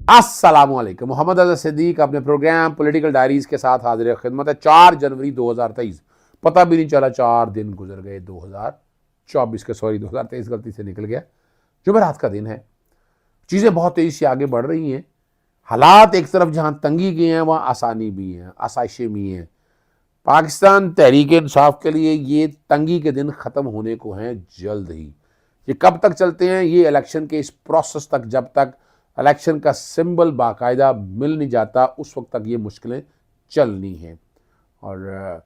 अस्सलामुअलैकुम। मोहम्मद अज़हर सिद्दीक अपने programme political diaries के साथ हाजिर खिदमत है। 4 जनवरी 2023, पता भी नहीं चला 4 दिन गुजर गए 2024 के, सॉरी 2023 गलती से निकल गया। जुमेरात का दिन है। चीज़ें बहुत तेज़ी से आगे बढ़ रही हैं। हालात एक तरफ जहाँ तंगी की हैं वहाँ आसानी भी हैं, आसाइशें भी हैं। पाकिस्तान तहरीक इंसाफ के लिए ये तंगी के दिन ख़त्म होने को हैं जल्द ही। ये कब तक चलते हैं? ये इलेक्शन के इस प्रोसेस तक, जब तक इलेक्शन का सिंबल बाकायदा मिल नहीं जाता उस वक्त तक ये मुश्किलें चलनी हैं। और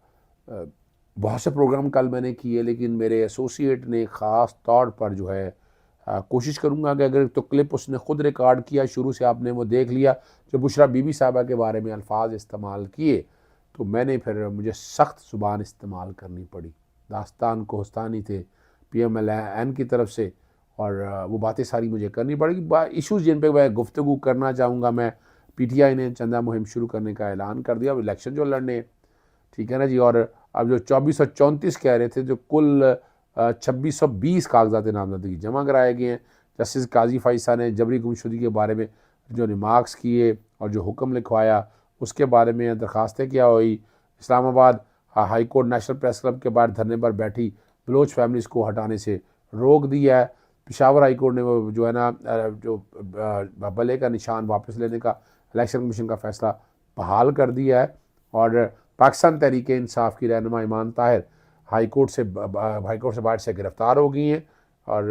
बहुत से प्रोग्राम कल मैंने किए, लेकिन मेरे एसोसिएट ने ख़ास तौर पर जो है कोशिश करूँगा कि अगर तो क्लिप उसने ख़ुद रिकॉर्ड किया, शुरू से आपने वो देख लिया, जो बुशरा बीबी साहबा के बारे में अल्फाज इस्तेमाल किए, तो मैंने फिर मुझे सख्त ज़ुबान इस्तेमाल करनी पड़ी। दास्तान कोहस्तानी थे PMLN की तरफ से, और वो बातें सारी मुझे करनी पड़ेगी। इशूज़ जिन पे मैं गुफ्तगू करना चाहूँगा, मैं PTI ने चंदा मुहिम शुरू करने का ऐलान कर दिया। अब इलेक्शन जो लड़ने, ठीक है ना जी। और अब जो 2434 कह रहे थे, जो कुल 2620 कागजात नामजदगी जमा कराए गए हैं। जस्टिस काजी फ़ाइसा ने जबरी गुमशुदगी के बारे में जो रिमार्क्स किए और जो हुक्म लिखवाया, उसके बारे में दरख्वास्तें क्या हुई। Islamabad high court national press club के बाहर धरने पर बैठी बलोच फैमिलीज़ को हटाने से रोक दिया है। पेशावर हाई कोर्ट ने वो जो है ना जो बले का निशान वापस लेने का इलेक्शन कमीशन का फ़ैसला बहाल कर दिया है। और पाकिस्तान तहरीक इंसाफ की रहनुमा ईमान ताहिर हाई कोर्ट से बाहर से गिरफ़्तार हो गई हैं। और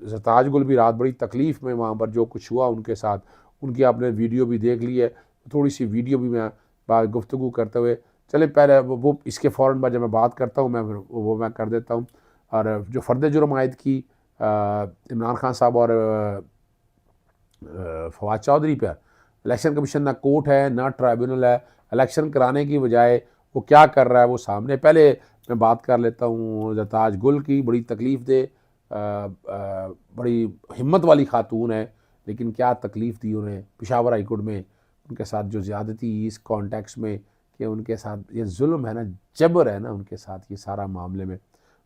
सरताज गुल भी रात बड़ी तकलीफ़ में वहाँ पर जो कुछ हुआ उनके साथ, उनकी आपने वीडियो भी देख ली है। थोड़ी सी वीडियो भी मैं बात गुफ्तगू करते हुए, चले पहले वो इसके फ़ौरन बाद जब मैं बात करता हूँ वो मैं कर देता हूँ। और जो फ़र्द जुर्म आयद की इमरान खान साहब और फवाद चौधरी पर, इलेक्शन कमीशन ना कोर्ट है ना ट्राइब्यूनल है। इलेक्शन कराने की बजाय वो क्या कर रहा है वो सामने। पहले मैं बात कर लेता हूँ सरताज गुल की। बड़ी तकलीफ़ दे, बड़ी हिम्मत वाली खातून है, लेकिन क्या तकलीफ़ दी उन्हें पेशावर हाई कोर्ट में, उनके साथ जो ज़्यादती इस कॉन्टेक्स्ट में कि उनके साथ ये जुल्म है ना, जबर है ना उनके साथ ये सारा मामले में,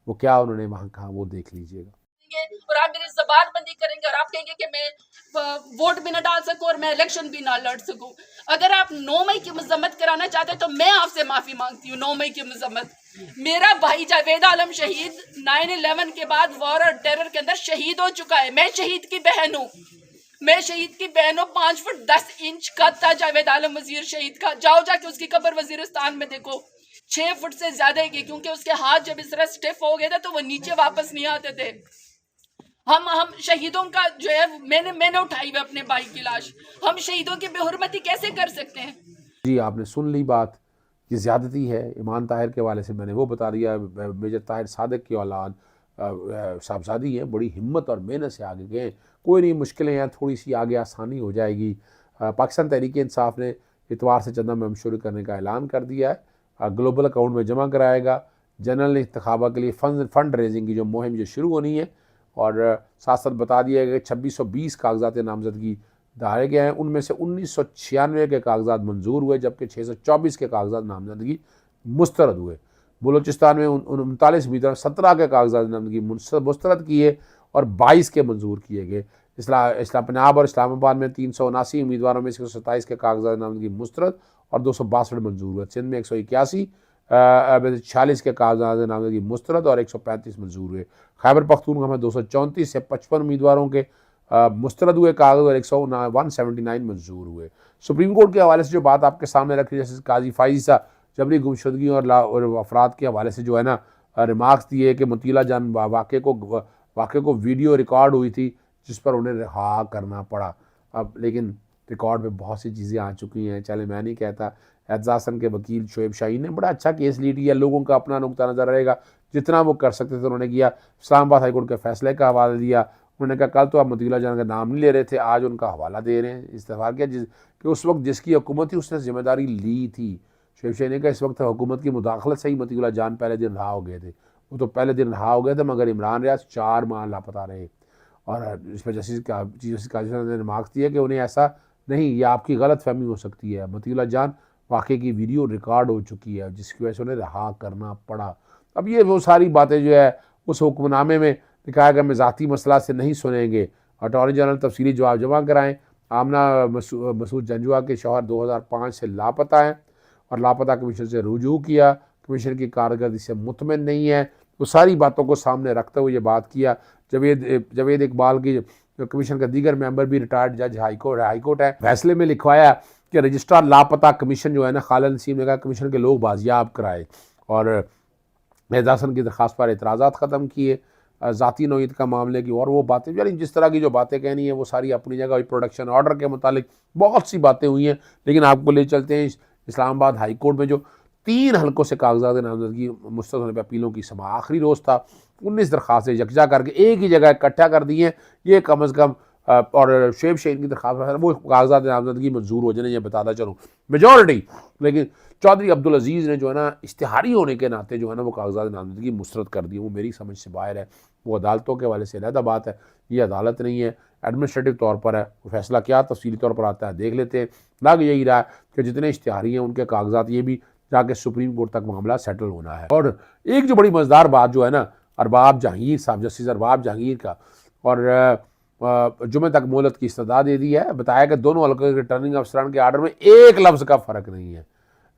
वो क्या उन्होंने वहाँ कहा वो देख लीजिएगा। और आप मेरी जबान बंदी करेंगे और आप कहेंगे कि मैं वोट भी ना डाल सकूं और मैं इलेक्शन भी ना लड़ सकूं। अगर आप 9 मई की मजम्मत कराना चाहते हैं तो मैं आपसे माफी मांगती हूँ। 9 मई की मजम्मत, मेरा भाई जावेद आलम शहीद 9/11 के बाद वॉर और टेरर के अंदर शहीद हो चुका है। मैं शहीद की बहन हूँ। मैं शहीद की बहन हूँ। 5 फुट 10 इंच का था जावेद आलम वजीर शहीद का। जाओ जाके उसकी कब्र वजीरिस्तान में देखो, 6 फुट से ज्यादा की, क्योंकि उसके हाथ जब इस तरह स्टिफ हो गए थे तो वो नीचे वापस नहीं आते थे। हम शहीदों का जो है मैंने उठाई हुई अपने भाई की लाश। हम शहीदों की बेहुरमती कैसे कर सकते हैं? जी, आपने सुन ली बात। ये ज़्यादती है। ईमान ताहिर के हवाले से मैंने वो बता दिया। मेजर ताहिर सादिक की औलाद साहबजादी हैं, बड़ी हिम्मत और मेहनत से आगे गए। कोई नहीं, मुश्किलें हैं, थोड़ी सी आगे आसानी हो जाएगी। पाकिस्तान तहरीक इंसाफ ने इतवार से चंदा मुहिम शुरू करने का ऐलान कर दिया है। ग्लोबल अकाउंट में जमा कराएगा। जनरल इंतखाबा के लिए फंड रेजिंग की जो मुहिम जो शुरू होनी है। और साथ साथ बता दिया गया कि 2620 कागजात नामजदगी डाले गए हैं। उनमें से 1996 के कागजात मंजूर हुए, जबकि 624 के कागजात नामजदगी मुस्तरद हुए। बलूचिस्तान में 39 उम्मीदवार 17 के कागजात नामजदगी मुस्तरद किए और 22 के मंजूर किए गए। पंजाब और इस्लामाबाद में 379 उम्मीदवारों में से 127 के कागजात नामजदगी मुस्तरद और 262 मंजूर हुए। सिंध में 181, 46 के कागजात नामजदगी मुस्तरद और 135 मंजूर हुए। खैबर पख्तूनख्वा में 234 से 55 उम्मीदवारों के मुस्तरद हुए कागज और 179 मंजूर हुए। सुप्रीम कोर्ट के हवाले से जो बात आपके सामने रखी, जैसे काजी फ़ाइज़ा जबरी गुमशुदगी और अफराद के हवाले से जो है ना रिमार्क्स दिए कि मतीला जान वाक़े को वीडियो रिकॉर्ड हुई थी जिस पर उन्हें रिहा करना पड़ा। अब लेकिन रिकॉर्ड पे बहुत सी चीज़ें आ चुकी हैं। चले मैं नहीं कहता, एतजाज़ के वकील शोएब शाहीन ने बड़ा अच्छा केस लीड किया। लोगों का अपना नुक्ता नज़र रहेगा, जितना वो कर सकते थे उन्होंने किया। इस्लामाबाद हाई कोर्ट के फैसले का हवाला दिया। उन्होंने कहा कल तो आप मतीला जान का नाम नहीं ले रहे थे, आज उनका हवाला दे रहे हैं। इस्तेफा किया कि उस वक्त जिसकी हुकूमत थी उसने जिम्मेदारी ली थी। शोएब शाहीन ने कहा इस वक्त हुकूमत की मुदाखलत से ही मतीला जान पहले दिन रहा हो गए थे। वो तो पहले दिन रहा हो गए थे, मगर इमरान रियाज 4 माह लापता रहे। और इस पर जस्टिस काजी ने रिमार्क्स दिया कि उन्हें ऐसा नहीं, ये आपकी गलत फहमी हो सकती है। मतीला जान वाक़े की वीडियो रिकॉर्ड हो चुकी है जिसकी वजह से उन्हें रहा करना पड़ा। अब ये वो सारी बातें जो है उस हुक्मनामे में लिखा है कि हम ज़ाती मसला से नहीं सुनेंगे, अटॉर्नी जनरल तफसीली जवाब जमा कराएँ। आमना मसूद जंजुआ के शौहर 2005 से लापता हैं और लापता कमीशन से रुजू किया, कमीशन की कारकर्दगी से मुतमिन नहीं है। वो सारी बातों को सामने रखते हुए ये बात किया। जवेद इकबाल की जो कमीशन का दीगर मेंबर भी रिटायर्ड जज हाईकोर्ट है, फैसले में लिखवाया कि रजिस्ट्रार लापता कमीशन जो है ना, खालिद नसीम ने कहा कमीशन के लोग बाजियाब कराए और एजाज़ की दरख्वास्त पर एतराज़ात ख़त्म किए, ज़ाती नौयत का मामले की और वो बातें, यानी जिस तरह की जो बातें कहनी है वो सारी अपनी जगह। प्रोडक्शन ऑर्डर के मुतालिक बहुत सी बातें हुई हैं, लेकिन आपको ले चलते हैं इस्लामाबाद हाई कोर्ट में जो 3 हलकों से कागजात नामजदगी मुस्तरद होने पर अपीलों की समा आखिरी रोज़ था। 19 दरख्वास्तें यकजा करके एक ही जगह इकट्ठा कर दी हैं। ये कम अज़ कम और शेब शेन की दरख्वास्त वो कागजात नामजदगी मंजूर हो जाने, ये बताता चलूँ मेजॉरिटी। लेकिन चौधरी अब्दुल अजीज़ ने जो है ना, इश्तिहारी होने के नाते जो है ना वो कागजात नामजदगी मुस्तरद कर दी। वो मेरी समझ से बाहर है, वो अदालतों के हवाले से अलहदा बात है। ये अदालत नहीं है, एडमिनिस्ट्रेटिव तौर पर है। वो फैसला क्या तफसीली तौर पर आता है देख लेते हैं। लग यही रहा है कि जितने इश्तिहारी हैं उनके कागजात, ये भी जाके सुप्रीम कोर्ट तक मामला सेटल होना है। और एक जो बड़ी मज़ेदार बात जो है ना, अरबाब जहांगीर साहब, जस्टिस अरबाब जहांगीर का, और जुमे तक मोहलत की इस्तदा दे दी है। बताया कि दोनों हल्के के रिटर्निंग अफसरान के आर्डर में एक लफ्ज़ का फ़र्क नहीं है।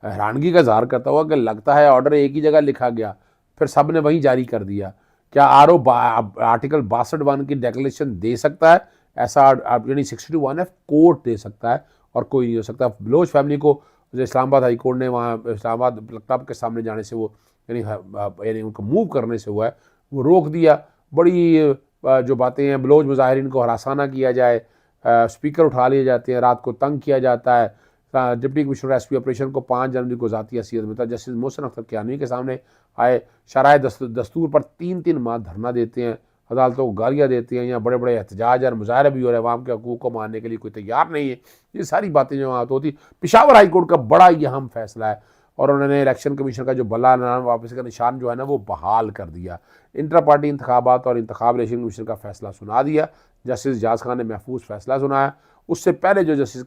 हैरानगी का इज़हार करता हुआ कि लगता है ऑर्डर एक ही जगह लिखा गया, फिर सब ने वहीं जारी कर दिया। क्या आर्टिकल 62(1) की डिक्लेरेशन दे सकता है? ऐसा यानी 62(1) कोर्ट दे सकता है और कोई नहीं हो सकता। बलोच फैमिली को इस्लामाबाद हाई कोर्ट ने वहाँ इस्लामाबाद क्लब के सामने जाने से वो यानी उनको मूव करने से हुआ है, वो रोक दिया। बड़ी जो बातें हैं, बलोच मुजाहिरीन को हरासाना किया जाए, स्पीकर उठा लिए जाते हैं, रात को तंग किया जाता है। डिप्टी कमिश्नर एसपी ऑपरेशन को 5 जनवरी को ज़ाती हैसियत में था। जस्टिस मोहसिन अख्तर कियानी के सामने आए, शराय दस्तूर पर 3-3 माह धरना देते हैं, अदालतों को गालियाँ देते हैं, यहाँ बड़े बड़े एहतजाज और मुजाहरे भी हो रहे हैं, अवाम के हकूक़ को मानने के लिए कोई तैयार नहीं है। ये सारी बातें जो वहाँ होती। पेशावर हाई कोर्ट का बड़ा ही अहम फैसला है और उन्होंने इलेक्शन कमीशन का जो बल्ला नाम वापसी का निशान जो है ना वो बहाल कर दिया। इंटर पार्टी इंतखाबात और इंतखाब इलेक्शन कमीशन का फैसला सुना दिया। जस्टिस इजाज़ खान ने महफूज फैसला सुनाया। उससे पहले जो जस्टिस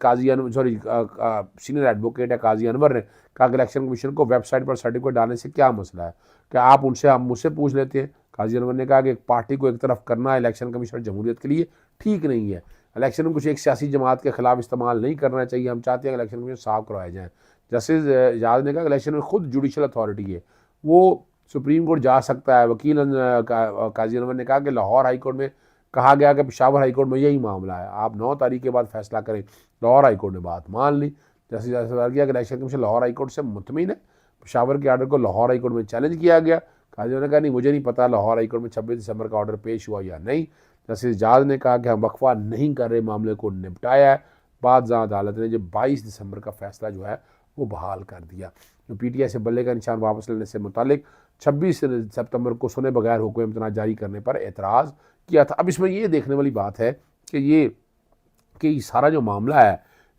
सीनियर एडवोकेट है काजी अनवर ने कहा कि इलेक्शन कमीशन को वेबसाइट पर सर्टिफिकेट डालने से क्या मसला है, क्या आप उनसे हम मुझसे पूछ लेते हैं। काजी अनवर ने कहा कि एक पार्टी को एक तरफ करना इलेक्शन कमीशन जमहूरियत के लिए ठीक नहीं है। इलेक्शन में कुछ एक सियासी जमात के खिलाफ इस्तेमाल नहीं करना चाहिए। हम चाहते हैं कि इलेक्शन कमीशन साफ करवाए जाएँ। जस्टिस इजाज़ ने कहा कि इलेक्शन में खुद जुडिशल अथॉरिटी है, वो सुप्रीम कोर्ट जा सकता है। वकील काजी अनवर ने कहा कि लाहौर हाई कोर्ट में कहा गया कि पेशावर हाई कोर्ट में यही मामला है, आप 9 तारीख के बाद फैसला करें। लाहौर हाई कोर्ट ने बात मान ली। जस्टिस किया कि election commission Lahore high court से मुतमिन है। पेशावर के आर्डर को लाहौर हाई कोर्ट में चैलेंज किया गया। काजी ने कहा नहीं, मुझे नहीं पता लाहौर हाई कोर्ट में 26 दिसंबर का ऑर्डर पेश हुआ या नहीं। जस्टिस इजाज़ ने कहा कि हम वक्फा नहीं कर रहे, मामले को निपटाया है। बाद अदालत ने जो 22 दिसंबर का फैसला जो है वो बहाल कर दिया। जो PTI से बल्ले का निशान वापस लेने से मुतालिक 26 सितंबर को सुने बगैर हुक्म इम्तना जारी करने पर एतराज़ किया था। अब इसमें ये देखने वाली बात है कि सारा जो मामला है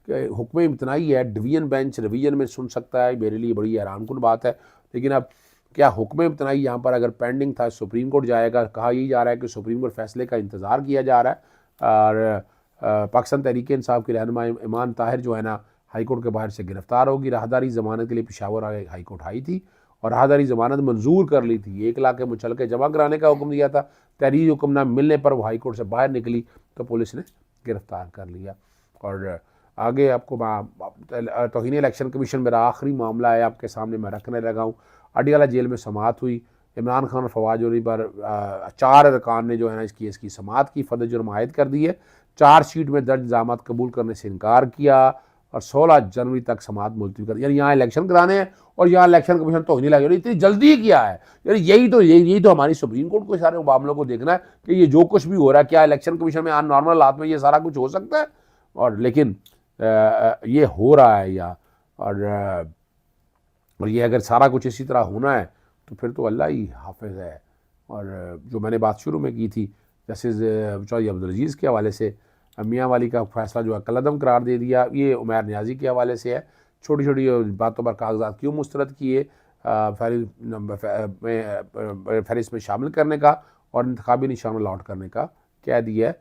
कि हुक्म इम्तनाई है, डिवीज़न बेंच रिवीजन में सुन सकता है, मेरे लिए बड़ी हैरानकुन बात है। लेकिन अब क्या हुक्म इम्तनाई यहाँ पर अगर पेंडिंग था, सुप्रीम कोर्ट जाएगा। कहा यही जा रहा है कि सुप्रीम कोर्ट फैसले का इंतज़ार किया जा रहा है। और पाकिस्तान तहरीक इंसाफ के रहनुमा ईमान ताहिर जो है ना, हाई कोर्ट के बाहर से गिरफ्तार होगी। राहदारी ज़मानत के लिए पेशावर हाई कोर्ट आई थी और राहदारी ज़मानत मंजूर कर ली थी। 1 लाख के मुचलके जमा कराने का हुक्म दिया था। तहरीरी हुक्म ना मिलने पर वो हाई कोर्ट से बाहर निकली तो पुलिस ने गिरफ्तार कर लिया। और आगे आपको तौहीन इलेक्शन कमीशन मेरा आखिरी मामला है, आपके सामने मैं रखने लगा हूँ। अडियाला जेल में समाअत हुई। इमरान खान और फवाद चौधरी पर 4 अरकान ने जो है ना इस केस की समाअत की, फर्द जुर्म आयद कर दी है। चार्जशीट में दर्ज इल्ज़ामात कबूल करने से इनकार किया और 16 जनवरी तक समाअत मुलतवी कर, यानी यहाँ इलेक्शन कराने हैं और यहाँ इलेक्शन कमीशन तो नहीं लगे। इतनी जल्दी किया है, यानी यही तो हमारी सुप्रीम कोर्ट को सारे मामलों को देखना है कि ये जो कुछ भी हो रहा है, क्या इलेक्शन कमीशन में नॉर्मल हालात में ये सारा कुछ हो सकता है। और लेकिन ये हो रहा है और ये अगर सारा कुछ इसी तरह होना है तो फिर तो अल्लाह ही हाफिज़ है। और जो मैंने बात शुरू में की थी जस्टिस चौधरी अब्दुल अजीज़ के हवाले से, मियाँ वाली का फैसला जो है कलअदम करार दे दिया, ये उमैर नियाज़ी के हवाले से है। छोटी छोटी बातों पर कागजात क्यों मुस्तरद किए, फहरिस्त में शामिल करने का और इंतखाबी निशान लॉट करने का कह दिया है।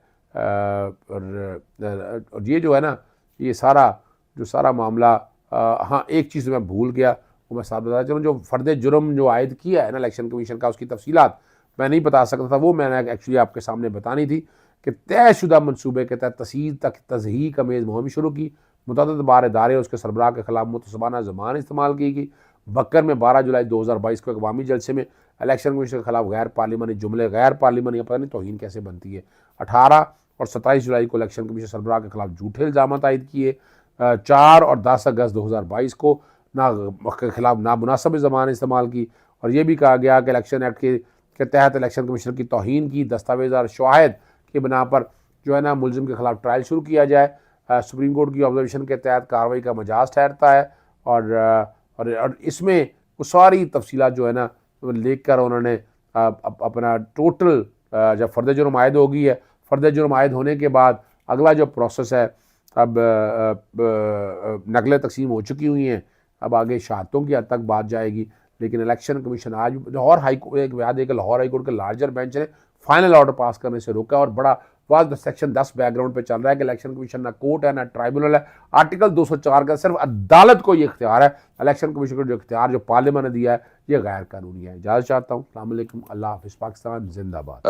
और ये जो है ना, ये सारा मामला, हाँ एक चीज़ मैं भूल गया, वो मैं साथ बताया चलूँ। जो फ़र्द जुर्म जो आयद किया है ना इलेक्शन कमीशन का, उसकी तफसीलात मैं नहीं बता सकता था, वो मैंने एक्चुअली आपके सामने बतानी थी। कि तयशुदा मनसूबे के तहत तसील तक तज़हीक अमेज़ मुहिम शुरू की। मुतअद्दिद बार इदारे उसके सरबराह के खिलाफ मुतसबाना ज़बान इस्तेमाल की गई। बक्कर में 12 जुलाई 2022 को अक़वामी जलसे में इलेक्शन कमीशन के खिलाफ गैर पार्लिमानी जुमले, गैर पार्लिमानी पता नहीं तौहीन कैसे बनती है। 18 और 27 जुलाई को इलेक्शन कमीशन सरबराह के खिलाफ झूठे इल्ज़ाम आयद किए। 4 और 10 अगस्त 2022 को के खिलाफ नामुनासिब ज़बान इस्तेमाल की। और ये भी कहा गया कि इलेक्शन एक्ट के तहत इलेक्शन कमीशन की तौहीन की दस्तावेज़ और शवाहिद की बिना पर जो है ना मुलजिम के खिलाफ ट्रायल शुरू किया जाए। सुप्रीम कोर्ट की ऑब्जर्वेशन के तहत कार्रवाई का मजाज ठहरता है। और इसमें वो सारी तफसीलात जो है ना लिख कर उन्होंने अपना टोटल जब फ़र्द जुर्म आयद हो गई है, फ़र्द जुर्म आयद होने के बाद अगला जो प्रोसेस है, अब नकलें तकसीम हो चुकी हुई हैं, अब आगे शहादतों की हद तक बात जाएगी। लेकिन इलेक्शन कमीशन आज लाहौर हाई कोर्ट एक याद है कि लाहौर हाई कोर्ट के लार्जर बेंच ने फाइनल ऑर्डर पास करने से रोका और बड़ा वाज सेक्शन 10 बैकग्राउंड पे चल रहा है कि इलेक्शन कमीशन ना कोर्ट है ना ट्राइब्यूनल है। आर्टिकल 204 का सिर्फ अदालत को ये इख्तियार है। इलेक्शन कमीशन को जो इख्तियार जो पार्लियामेंट ने दिया है ये गैर कानूनी है। इजाज़त चाहता हूँ। अस्सलाम वालेकुम, अल्लाह हाफ़िज़, पाकिस्तान जिंदाबाद।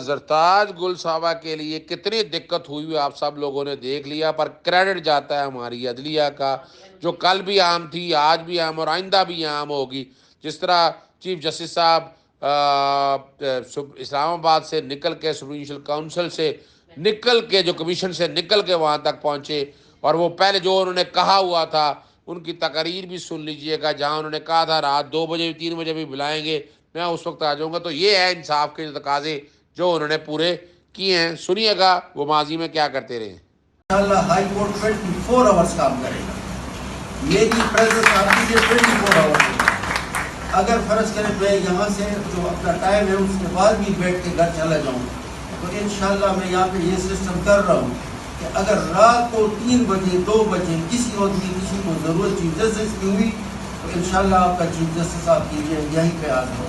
जरताज गुल साहबा के लिए कितनी दिक्कत हुई आप सब लोगों ने देख लिया, पर क्रेडिट जाता है हमारी अदलिया का, जो कल भी आम थी, आज भी आम और आइंदा भी आम होगी। जिस तरह चीफ जस्टिस साहब इस्लामाबाद से निकल के सुप्रीम काउंसिल से निकल के जो कमीशन से निकल के वहाँ तक पहुँचे और वो पहले जो उन्होंने कहा हुआ था उनकी तकरीर भी सुन लीजिएगा, जहाँ उन्होंने कहा था रात 2 बजे 3 बजे भी बुलाएंगे, मैं उस वक्त आ जाऊँगा। तो ये है इंसाफ के तकाजे जो उन्होंने पूरे किए हैं। सुनिएगा वो माजी में क्या करते रहे। हाई कोर्ट 24 आवर्स काम करेगा। मेरी प्रेजेंस आपकी से 24 आवर्स। अगर फर्ज करें मैं यहाँ से जो अपना टाइम है उसके बाद भी बैठ के घर चला जाऊँ तो इंशाल्लाह मैं यहाँ पे ये सिस्टम कर रहा हूँ कि अगर रात को 3 बजे 2 बजे किसी और की किसी को ज़रूरत चीफ जस्टिस की हुई तो इंशाल्लाह आपका चीफ जस्टिस आपकी यहीं पे आ जाओ।